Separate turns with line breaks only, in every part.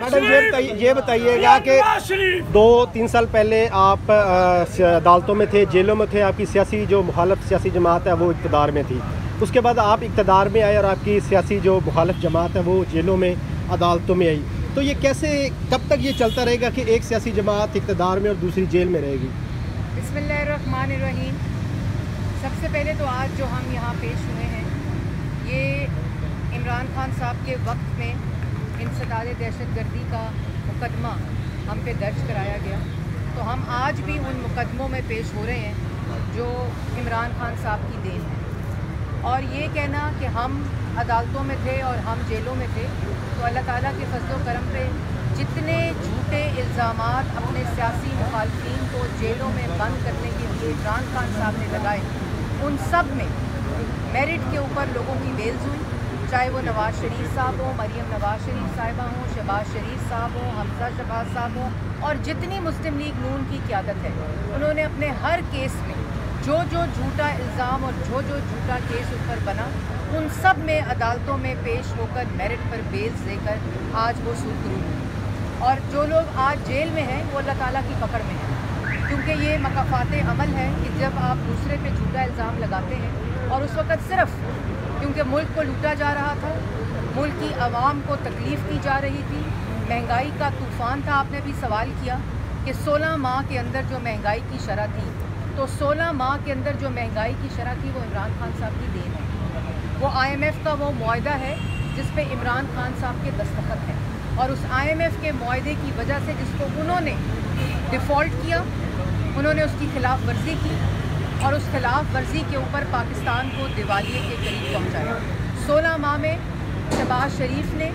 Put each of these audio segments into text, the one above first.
Madam یہ بتائیے گا کہ 2-3 سال پہلے آپ عدالتوں میں تھے، جیلوں میں تھے، آپ کی سیاسی جو مخالف سیاسی جماعت ہے وہ اقتدار میں تھی، اس کے بعد آپ اقتدار میں آئے اور آپ کی سیاسی جو مخالف جماعت ہے وہ جیلوں میں عدالتوں میں آئی، تو یہ کیسے کب تک یہ چلتا رہے گا کہ ایک سیاسی جماعت اقتدار میں اور دوسری جیل میں رہے گی؟
بسم اللہ الرحمن الرحیم۔ سب سے پہلے تو آج جو ہم یہاں پیش ہوئے ہیں یہ عمران خان صاحب کے وقت میں انسداد دہشت گردی کا مقدمہ ہم پہ درج کرایا گیا، تو ہم آج بھی ان مقدموں میں پیش ہو رہے ہیں جو عمران خان صاحب کی دین ہے، اور یہ کہنا کہ ہم عدالتوں میں تھے اور ہم جیلوں میں تھے، تو اللہ تعالیٰ کے فضل و کرم پہ جتنے جھوٹے الزامات اپنے سیاسی مخالفین کو جیلوں میں بند کرنے کے لیے عمران خان صاحب نے لگائے، ان سب میں میرٹ کے اوپر لوگوں کی بیلز ہوئی، چاہے وہ نواز شریف صاحب ہوں، مریم نواز شریف صاحبہ ہوں، شہباز شریف صاحب ہوں، حمزہ شہباز صاحب ہوں، اور جتنی مسلم لیگ نون کی قیادت ہے، انہوں نے اپنے ہر کیس میں جو جھوٹا الزام اور جو جھوٹا کیس ان پر بنا، ان سب میں عدالتوں میں پیش ہو کر میرٹ پر بیلز دے کر آج وہ سرخرو ہوئی، اور جو لوگ آج جیل میں ہیں وہ اللہ تعالیٰ کی پکڑ میں ہیں، کیونکہ یہ مکافات عمل ہے کہ جب آپ دوسرے پہ جھوٹا الزام لگاتے ہیں، اور اس وقت صرف کیونکہ ملک کو لوٹا جا رہا تھا، ملک کی عوام کو تکلیف دی جا رہی تھی، مہنگائی کا طوفان تھا۔ آپ نے بھی سوال کیا کہ 16 ماہ کے اندر جو مہنگائی کی شرح تھی، تو 16 ماہ کے اندر جو مہنگائی کی شرح تھی وہ عمران خان صاحب کی دین ہے، وہ IMF کا وہ معاہدہ ہے جس پہ عمران خان صاحب کے دستخط ہیں، اور اس IMF کے معاہدے کی وجہ سے جس کو انہوں نے ڈیفالٹ کیا، انہوں نے اس کی خلاف ورزی کی، اور اس خلاف ورزی کے اوپر پاکستان کو دیوالیے کے قریب پہنچایا۔ 16 ماہ میں شہباز شریف نے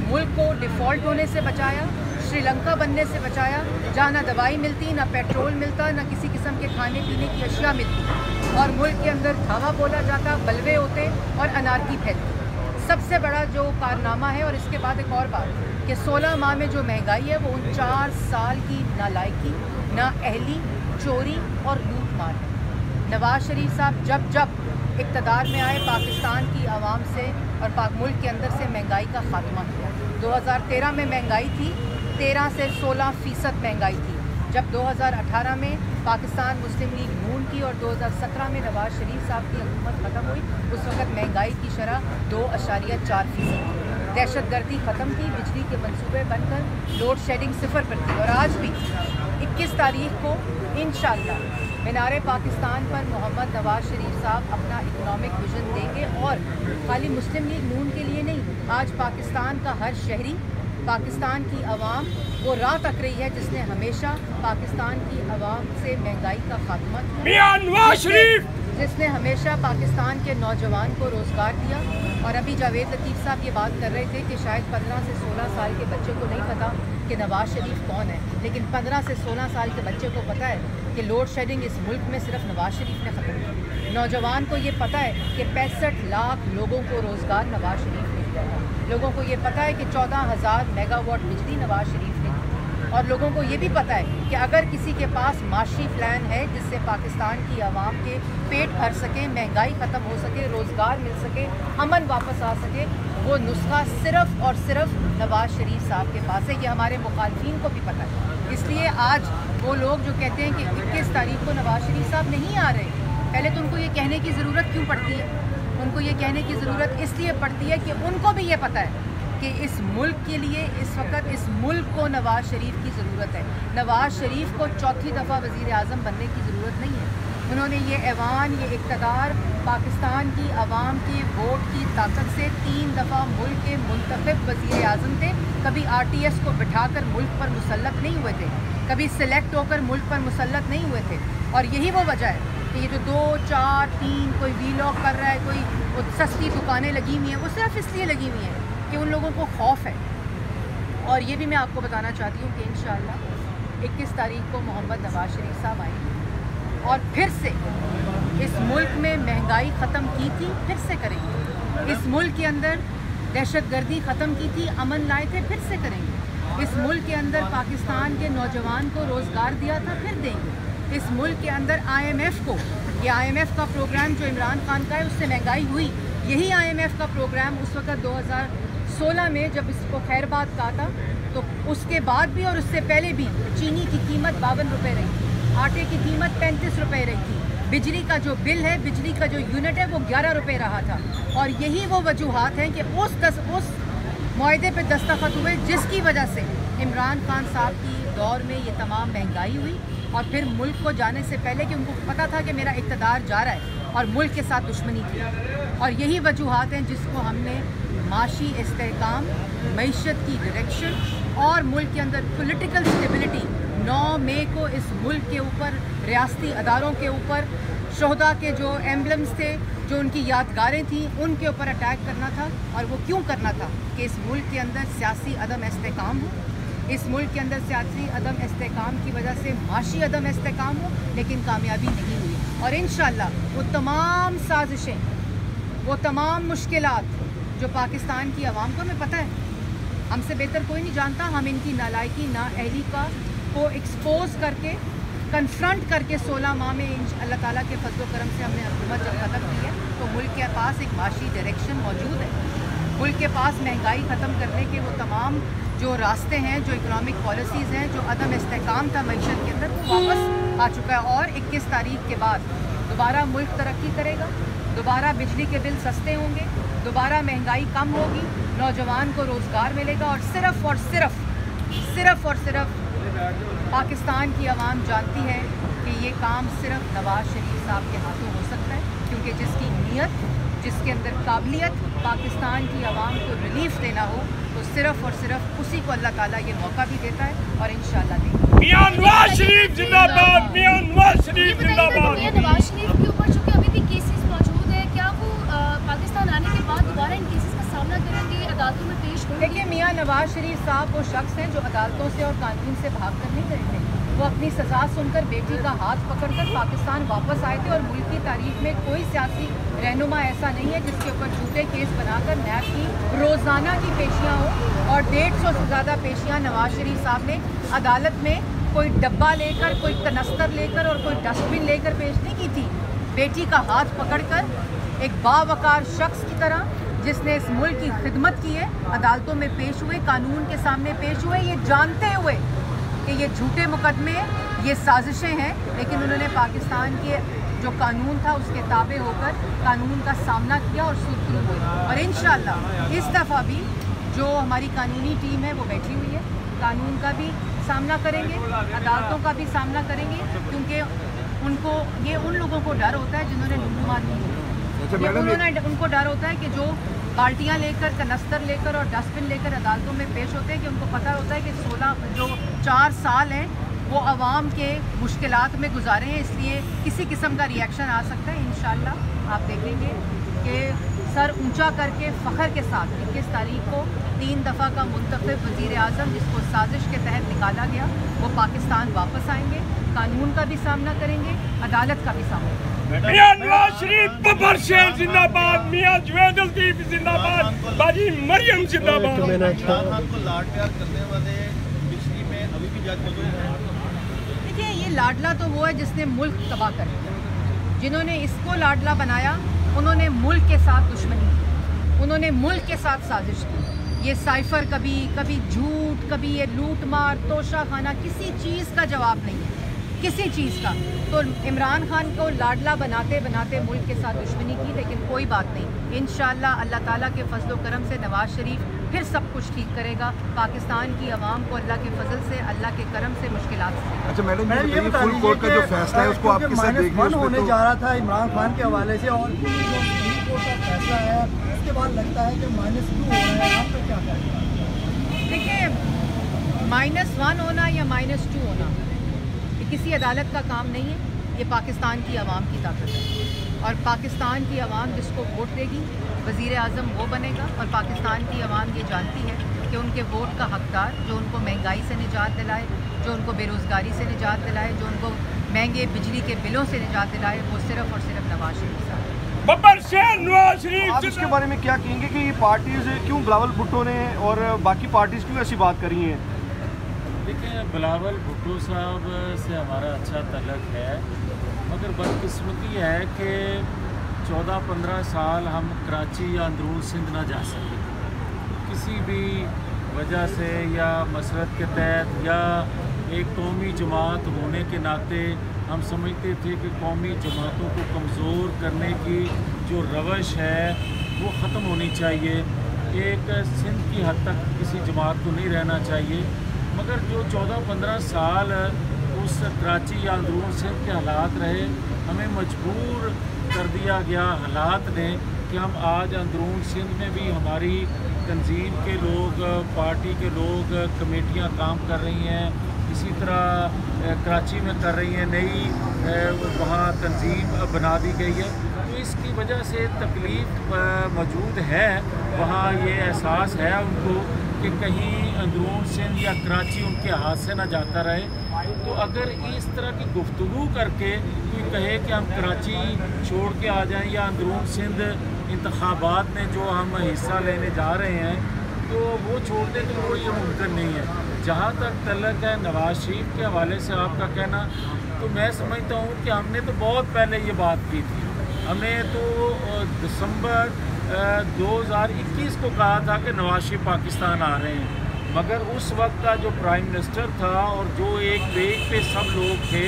ملک کو ڈیفالٹ ہونے سے بچایا، شری لنکا بننے سے بچایا، جہاں نہ دوائی ملتی، نہ پیٹرول ملتا، نہ کسی قسم کے کھانے پینے کی اشیاء ملتی، اور ملک کے اندر دھاوا بولا جاتا، بلوے ہوتے اور انارکی پھیلتی۔ سب سے بڑا جو کارنامہ ہے، اور اس کے بعد ایک اور بات کہ 16 ماہ میں جو مہنگائی ہے وہ 49 سال کی نالائکی، نااہلی، چوری اور لوٹ مار ہے۔ نواز شریف صاحب جب اقتدار میں آئے، پاکستان کی عوام سے اور پاک ملک کے اندر سے مہنگائی کا خاتمہ کیا۔ 2013 میں مہنگائی تھی 13 سے 16% مہنگائی تھی، جب 2018 میں پاکستان مسلم لیگ نون کی اور 2017 میں نواز شریف صاحب کی حکومت ختم ہوئی، اس وقت مہنگائی کی شرح 2.4% تھی، دہشت گردی ختم تھی، بجلی کے منصوبے بن کر لوڈ شیڈنگ 0 پر تھی، اور آج بھی 21 تاریخ کو انشاءاللہ مینار پاکستان پر محمد نواز شریف صاحب اپنا اکنامک ویژن دیں گے، اور خالی مسلم لیگ نون کے لیے نہیں، آج پاکستان کا ہر شہری، پاکستان کی عوام وہ راہ تک رہی ہے جس نے ہمیشہ پاکستان کی عوام سے مہنگائی کا خاتمہ کیا، جس نے ہمیشہ پاکستان کے نوجوان کو روزگار دیا۔ اور ابھی جاوید لطیف صاحب یہ بات کر رہے تھے کہ شاید 15 سے 16 سال کے بچے کو نہیں پتہ کہ نواز شریف کون ہے، لیکن 15 سے 16 سال کے بچے کو پتہ ہے کہ لوڈ شیڈنگ اس ملک میں صرف نواز شریف نے ختم کی۔ نوجوان کو یہ پتہ ہے کہ 65 لاکھ لوگوں کو روزگار نواز شریف نے دیا، لوگوں کو یہ پتہ ہے کہ 14,000 میگا واٹ بجلی نواز شریف نے دی، اور لوگوں کو یہ بھی پتہ ہے کہ اگر کسی کے پاس معاشی پلان ہے جس سے پاکستان کی عوام کے پیٹ بھر سکے، مہنگائی ختم ہو سکے، روزگار مل سکے، امن واپس آ سکے، وہ نسخہ صرف اور صرف نواز شریف صاحب کے پاس ہے۔ یہ ہمارے مخالفین کو بھی پتہ ہے، اس لیے آج وہ لوگ جو کہتے ہیں کہ 21 تاریخ کو نواز شریف صاحب نہیں آ رہے، پہلے تو ان کو یہ کہنے کی ضرورت کیوں پڑتی ہے؟ ان کو یہ کہنے کی ضرورت اس لیے پڑتی ہے کہ ان کو بھی یہ پتہ ہے کہ اس ملک کے لیے اس وقت اس ملک کو نواز شریف کی ضرورت ہے۔ نواز شریف کو چوتھی دفعہ وزیر اعظم بننے کی ضرورت نہیں ہے، انہوں نے یہ ایوان، یہ اقتدار پاکستان کی عوام کے ووٹ کی طاقت سے 3 دفعہ ملک کے منتخب وزیر اعظم تھے، کبھی RTS کو بٹھا کر ملک پر مسلط نہیں ہوئے تھے، کبھی سلیکٹ ہو کر ملک پر مسلط نہیں ہوئے تھے، اور یہی وہ وجہ ہے کہ یہ جو 2 4 3 کوئی ویلاگ کر رہا ہے، کوئی سستی دکانیں لگی ہوئی ہیں، وہ صرف اس لیے لگی ہوئی ہیں کہ ان لوگوں کو خوف ہے۔ اور یہ بھی میں آپ کو بتانا چاہتی ہوں کہ انشاءاللہ 21 تاریخ کو محمد نواز شریف صاحب آئیں گے، اور پھر سے اس ملک میں مہنگائی ختم کی تھی، پھر سے کریں گے، اس ملک کے اندر دہشت گردی ختم کی تھی، امن لائے تھے، پھر سے کریں گے، اس ملک کے اندر پاکستان کے نوجوان کو روزگار دیا تھا، پھر دیں گے، اس ملک کے اندر IMF کو، یہ IMF کا پروگرام جو عمران خان کا ہے اس سے مہنگائی ہوئی، یہی IMF کا پروگرام اس وقت 2016 میں جب اس کو خیر بات کہا تھا तो उसके बाद भी और उससे पहले भी चीनी की कीमत 52 रुपये रही थी, आटे की कीमत 35 रुपये रही थी, बिजली का जो बिल है, बिजली का जो यूनिट है वो 11 रुपये रहा था। और यही वो वजूहात हैं कि उस मुआहदे पे दस्तखत हुए जिसकी वजह से इमरान खान साहब की दौर में ये तमाम महंगाई हुई। और फिर मुल्क को जाने से पहले कि उनको पता था कि मेरा इक़्तिदार जा रहा है और मुल्क के साथ दुश्मनी थी। और यही वजूहात हैं जिसको हमने माशी इस्तेहकाम, मईशत की डायरेक्शन और मुल्क के अंदर पॉलिटिकल स्टेबिलिटी 9 मई को इस मुल्क के ऊपर, रियासती अदारों के ऊपर, शोहदा के जो एम्बलम्स थे, जो उनकी यादगारें थी, उनके ऊपर अटैक करना था। और वो क्यों करना था? कि इस मुल्क के अंदर सियासी अदम इस्तेहकाम हो, इस मुल्क के अंदर सियासी अदम इस्तेहकाम की वजह से माशी अदम इस्तेहकाम हो, लेकिन कामयाबी नहीं हुई। और इंशाअल्लाह वो तमाम साजिशें, वो तमाम मुश्किलात जो पाकिस्तान की आवाम को हमें पता है, हमसे बेहतर कोई नहीं जानता, हम इनकी नालायकी, नाअहली को एक्सपोज करके, कन्फ्रंट करके 16 माह में अल्लाह ताला के फजल करम से हमने हुकूमत जब ख़त्म की है तो मुल्क के पास एक माशी डायरेक्शन मौजूद है। मुल्क के पास महंगाई ख़त्म करने के वो तमाम जो रास्ते हैं, जो इकनॉमिक पॉलिसीज़ हैं, जो अदम इस्तेहकाम था मईशत के अंदर, वो वापस आ चुका है। और 21 तारीख के बाद दोबारा मुल्क तरक्की करेगा, दोबारा बिजली के बिल सस्ते होंगे, दोबारा महंगाई कम होगी, नौजवान को रोज़गार मिलेगा। और सिर्फ़ और सिर्फ पाकिस्तान की आवाम जानती है कि ये काम सिर्फ नवाज़ शरीफ साहब के हाथों हो सकता है, क्योंकि जिसकी नीयत, जिसके अंदर काबिलियत पाकिस्तान की आवाम को रिलीफ देना हो, तो सिर्फ और सिर्फ उसी को अल्लाह ताला ये मौका भी देता है और इंशाअल्लाह देगा।
मियां नवाज शरीफ जिंदाबाद, मियां नवाज शरीफ जिंदाबाद।
मियां नवाज शरीफ के ऊपर चूँकि अभी भी केसेस मौजूद है, क्या वो पाकिस्तान आने के बाद दोबारा इन केसेस का सामना करेंगे, अदालतों में पेश होंगे?
देखिए, मियां नवाज शरीफ साहब वो शख्स हैं जो अदालतों से और कानून से भाग कर नहीं गए थे। वो अपनी सज़ा सुनकर बेटी का हाथ पकड़कर पाकिस्तान वापस आए थे। और मुल्क की तारीख में कोई सियासी रहनुमा ऐसा नहीं है जिसके ऊपर झूठे केस बनाकर नैब की रोज़ाना की पेशियाँ हो। और 150 से ज़्यादा पेशियाँ नवाज शरीफ साहब ने अदालत में कोई डब्बा लेकर, कोई कनस्तर लेकर और कोई डस्टबिन लेकर पेश नहीं की थी। बेटी का हाथ पकड़कर एक बावकार शख्स की तरह, जिसने इस मुल्क की खिदमत की है, अदालतों में पेश हुए, कानून के सामने पेश हुए, ये जानते हुए कि ये झूठे मुकदमे, ये साजिशें हैं। लेकिन उन्होंने पाकिस्तान के जो कानून था उसके ताबे होकर कानून का सामना किया और सुरखरू हुए। और इंशाअल्लाह इस दफ़ा भी जो हमारी कानूनी टीम है वो बैठी हुई है, कानून का भी सामना करेंगे, अदालतों का भी सामना करेंगे, क्योंकि उनको ये उन लोगों को डर होता है जिन्होंने लूटमार नहीं होती। उनको डर होता है कि जो बाल्टियाँ लेकर, कनस्तर लेकर और डस्टबिन लेकर अदालतों में पेश होते हैं, कि उनको पता होता है कि 4 साल हैं वो आवाम के मुश्किलात में गुजारे हैं, इसलिए किसी किस्म का रिएक्शन आ सकता है। इंशाअल्लाह आप देखेंगे कि सर ऊंचा करके फ़ख्र के साथ 21 तारीख को 3 दफ़ा का मुंतखब वज़ीर आज़म, जिसको साजिश के तहत निकाला गया, वो पाकिस्तान वापस आएंगे, कानून का भी सामना करेंगे, अदालत का भी सामना करेंगे।
मियां नवाज शरीफ बबर शेर जिंदाबाद, मियां जुवैद लतीफ जिंदाबाद, बाजी मरियम जिंदाबाद।
इमरान खान को लाड प्यार करने वाले बिजली में अभी भी जज मौजूद हैं।
देखिए, ये लाडला तो वो है जिसने मुल्क तबाह कर दिया। जिन्होंने इसको लाडला बनाया उन्होंने मुल्क के साथ दुश्मनी की, उन्होंने मुल्क के साथ साजिश की। ये साइफर, कभी झूठ, कभी ये लूट मार, तोशा खाना, किसी चीज़ का जवाब नहीं है, किसी चीज़ का। तो इमरान खान को लाडला बनाते बनाते मुल्क के साथ दुश्मनी की, लेकिन कोई बात नहीं। इंशाअल्लाह अल्लाह ताला के फजल करम से नवाज शरीफ फिर सब कुछ ठीक करेगा। पाकिस्तान की आवाम को अल्लाह के फजल से, अल्लाह के करम से मुश्किलात से।
अच्छा मैडम, ये फुल कोर्ट का जो फैसला है उसको आप किस तरह देखिए?
होने जा रहा था इमरान खान के हवाले से, और जो सुप्रीम कोर्ट का फैसला है उसके बाद लगता है कि -2 हो रहा है, आप पे क्या कहना?
देखिए, -1 होना या -2 होना ये किसी अदालत का काम नहीं है, ये पाकिस्तान की आवाम की ताकत है। और पाकिस्तान की आवाम जिसको वोट देगी वज़ीर आज़म वो बनेगा। और पाकिस्तान की आवाम ये जानती है कि उनके वोट का हकदार, जो उनको महंगाई से निजात दिलाए, जो उनको बेरोज़गारी से निजात दिलाए, जो उनको महंगे बिजली के बिलों से निजात दिलाए, वो सिर्फ़ और सिर्फ नवाज शरीफ साहब है।
बबर शेर नवाज शरीफ।
आप इसके बारे में क्या कहेंगे कि ये पार्टीज क्यों बिलावल भुट्टो ने और बाकी पार्टीज क्यों ऐसी बात करी हैं?
देखिए, बिलावल भुट्टो साहब से हमारा अच्छा तल्लुक़ है, मगर बदकिस्मती है कि 14-15 साल हम कराची या अंदरून सिंध ना जा सके। किसी भी वजह से या मसरत के तहत या एक कौमी जमात होने के नाते हम समझते थे कि कौमी जमातों को कमज़ोर करने की जो रवश है वो ख़त्म होनी चाहिए। एक सिंध की हद तक किसी जमात को नहीं रहना चाहिए, मगर जो 14-15 साल उस कराची या अंदरून सिंध के हालात रहे, हमें मजबूर कर दिया गया हालात ने कि हम आज अंदरून सिंध में भी हमारी तंजीम के लोग, पार्टी के लोग, कमेटियां काम कर रही हैं, इसी तरह कराची में कर रही हैं, नई वहाँ तंजीम बना दी गई है। तो इसकी वजह से तकलीफ़ मौजूद है, वहाँ ये एहसास है उनको कि कहीं अंदरून सिंध या कराची उनके हाथ से ना जाता रहे। तो अगर इस तरह की गुफ्तगू करके कोई कहे कि हम कराची छोड़ के आ जाएं या अंदरून सिंध इंतखाबात में जो हम हिस्सा लेने जा रहे हैं तो वो छोड़ दें, तो वो ये मुमकिन नहीं है। जहाँ तक तल्लक है नवाज शरीफ के हवाले से आपका कहना, तो मैं समझता हूँ कि हमने तो बहुत पहले ये बात की थी। हमें तो दिसंबर 2021 को कहा था कि नवाज शरीफ पाकिस्तान आ रहे हैं, मगर उस वक्त का जो प्राइम मिनिस्टर था और जो एक पेज पे सब लोग थे,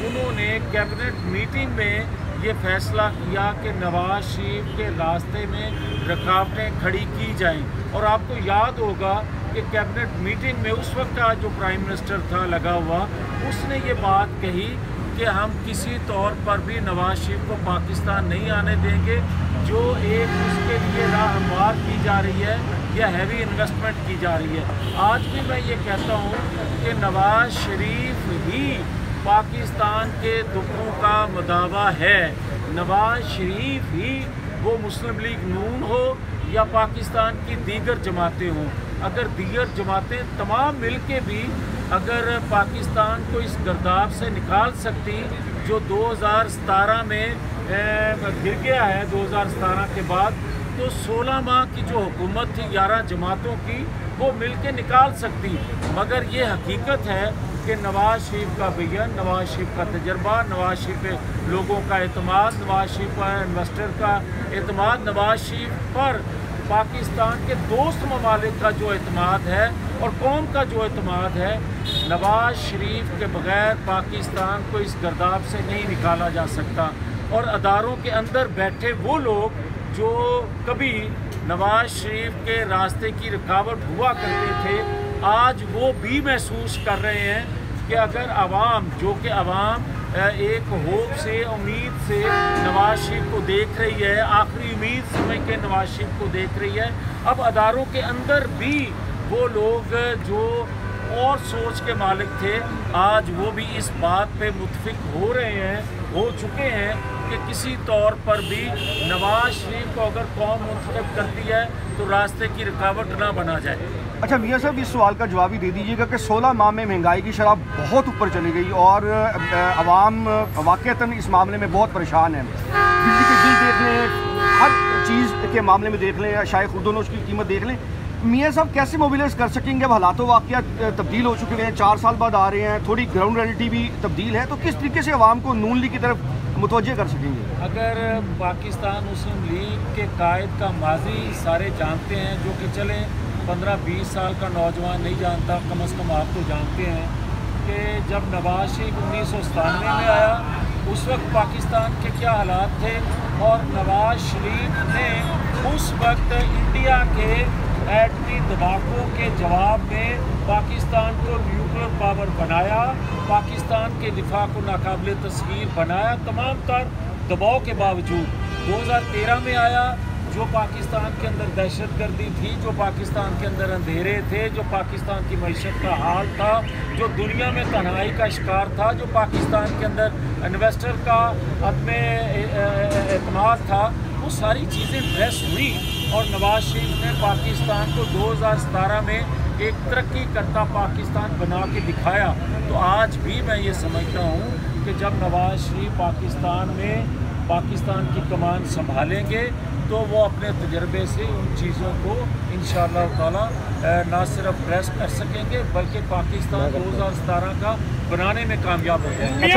उन्होंने कैबिनेट मीटिंग में ये फैसला किया कि नवाज शरीफ के रास्ते में रुकावटें खड़ी की जाएं। और आपको याद होगा कि कैबिनेट मीटिंग में उस वक्त का जो प्राइम मिनिस्टर था लगा हुआ, उसने ये बात कही कि हम किसी तौर पर भी नवाज शरीफ को पाकिस्तान नहीं आने देंगे। जो एक उसके लिए राह हमवार की जा रही है या हैवी इन्वेस्टमेंट की जा रही है। आज भी मैं ये कहता हूँ कि नवाज शरीफ ही पाकिस्तान के दुखों का मुदावा है। नवाज शरीफ ही वो मुस्लिम लीग नून हो या पाकिस्तान की दीगर जमातें हों, अगर दीगर जमातें तमाम मिल के भी अगर पाकिस्तान को इस गर्दाब से निकाल सकती जो 2017 में गिर गया है, 2017 के बाद, तो 16 माह की जो हुकूमत थी 11 जमातों की, वो मिल के निकाल सकती। मगर ये हकीकत है कि नवाज शरीफ का विजन, नवाज शरीफ का तजर्बा, नवाज शरीफ पे लोगों का एतमाद, नवाज शरीफ पर इन्वेस्टर का एतमाद, नवाज शरीफ पर पाकिस्तान के दोस्त ममालिक का जो एतमाद है और कौम का जो एतमाद है, नवाज शरीफ के बग़ैर पाकिस्तान को इस गर्दाब से नहीं निकाला जा सकता। और अदारों के अंदर बैठे वो लोग जो कभी नवाज शरीफ के रास्ते की रुकावट हुआ करते थे, आज वो भी महसूस कर रहे हैं कि अगर आवाम, जो कि आवाम एक होप से, उम्मीद से नवाज शरीफ को देख रही है, आखिरी उम्मीद समझ के नवाज शरीफ को देख रही है, अब अदारों के अंदर भी वो लोग जो और सोच के मालिक थे, आज वो भी इस बात पे मुत्फिक हो रहे हैं, हो चुके हैं कि किसी तौर पर भी नवाज शरीफ को अगर कौम मुंतखब करती है तो रास्ते की रुकावट ना बना जाए।
अच्छा मियाँ साहब, इस सवाल का जवाब ही दे दीजिएगा कि 16 माह में महंगाई की शरह बहुत ऊपर चली गई और आवाम वाक़तन इस मामले में बहुत परेशान है। बिजली के बिल देख लें, हर चीज़ के मामले में देख लें, शायद खुद दोनों उसकी कीमत देख लें। मियाँ साहब कैसे मोबिलाइज कर सकेंगे? अब हालात वाक़ियात तब्दील हो चुके हैं, 4 साल बाद आ रहे हैं, थोड़ी ग्राउंड रियलिटी भी तब्दील है, तो किस तरीके से आवाम को नून लीग की तरफ मुतवज्जे कर सकेंगे?
अगर पाकिस्तान मुस्लिम लीग के कायद का माजी सारे जानते हैं, जो कि चले 15-20 साल का नौजवान नहीं जानता, कम अज़ कम आप तो जानते हैं कि जब नवाज शरीफ 1997 में आया उस वक्त पाकिस्तान के क्या हालात थे, और नवाज शरीफ ने उस वक्त इंडिया के एटमी दबावों के जवाब में पाकिस्तान को न्यूक्लियर पावर बनाया, पाकिस्तान के दिफा को नाकाबिले तस्खीर बनाया, तमाम तर दबाव के बावजूद। 2013 में आया, जो पाकिस्तान के अंदर दहशतगर्दी थी, जो पाकिस्तान के अंदर अंधेरे थे, जो पाकिस्तान की मईशत का हाल था, जो दुनिया में तन्हाई का शिकार था, जो पाकिस्तान के अंदर इन्वेस्टर का अदम एतमाद था, वो सारी चीज़ें ड्रेस हुई और नवाज शरीफ ने पाकिस्तान को 2017 में एक तरक्की करता पाकिस्तान बना के दिखाया। तो आज भी मैं ये समझता हूँ कि जब नवाज शरीफ पाकिस्तान में पाकिस्तान की कमान संभालेंगे तो वो अपने तजर्बे से उन चीज़ों को इंशाअल्लाह ताला ना सिर्फ प्रेस कर सकेंगे बल्कि पाकिस्तान 2017 का बनाने में कामयाब हो जाएंगे।